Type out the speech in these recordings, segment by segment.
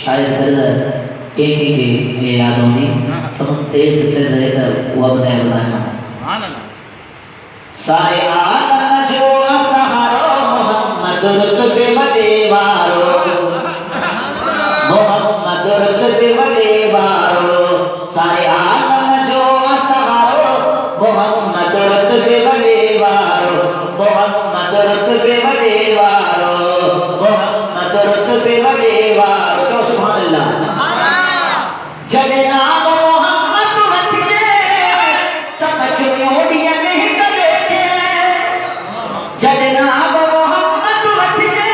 शायद दर्द एक ही की ये याद होनी तुम तेज दर्द है वो बताया बताना सुभान अल्लाह सारे आलम जो सहारो मोहम्मद रुतबे बड़े वारो मोहम्मद रुतबे बड़े वारो सारे आलम जो सहारो मोहम्मद रुतबे बड़े वारो मोहम्मद रुतबे बड़े वारो मोहम्मद रुतबे बड़े वारो जो सुभान अल्लाह जड़े नाम मोहम्मद वठ जे चपच मोड़िया नहीं कबे के जड़े नाम मोहम्मद वठ जे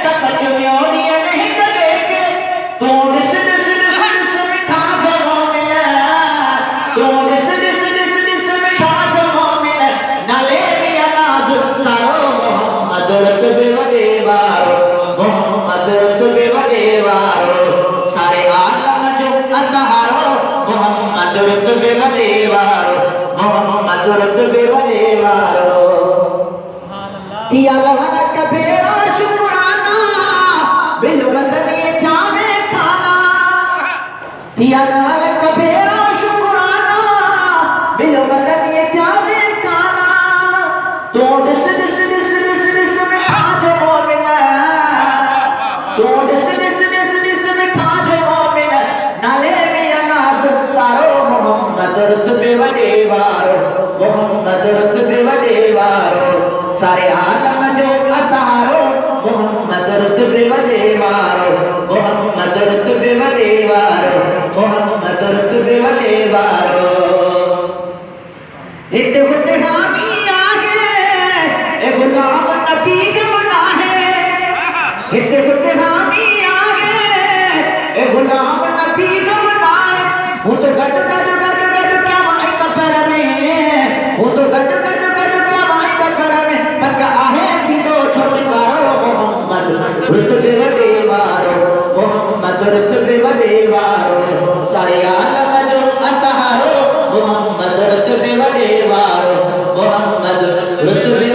चपच मोड़िया नहीं कबे के तू दिस मिठा जो मिले तू दिस मिठा जो मिले नाले मिया नाज सारो मोहम्मद रुतबे बड़े वारो मोहम्मद रुतबे बड़े वारो सारे आलम जो असहारो मोहम्मद रुतबे बड़े वारो मोहम्मद रुतबे बड़े वारो तिया लहला कबीरा शुक्राना बिल बदनी जावे खाना तिया लहला कबीरा शुक्राना बिल बदनी जावे खाना तो दिस मिठा जो मोमिना तो दिस मिठा जो मोमिना नाले मिया नाज सारो मोहम्मद रुतबे बड़े वारो मोहम्मद रुतबे बड़े वारो सारे आलम जो असहारो मोहम्मद रुतबे बड़े वारो मोहम्मद रुतबे बड़े वारो मोहम्मद रुतबे बड़े वारो हित हुत हामी आगे ए गुलाम नबी के मुनाहे हित हुत हामी आगे ए गुलाम नबी के मुनाहे वो तो गद गद गद गद क्या माय कबर में वो तो गद गद गद क्या माय कबर में पक्का आहे थी तो छोटे वारो मोहम्मद रुतबे बड़े वारो मोहम्मद रुतबे बड़े वारो सारे आलम जो असहारो मोहम्मद रुतबे बड़े वारो मोहम्मद रुतबे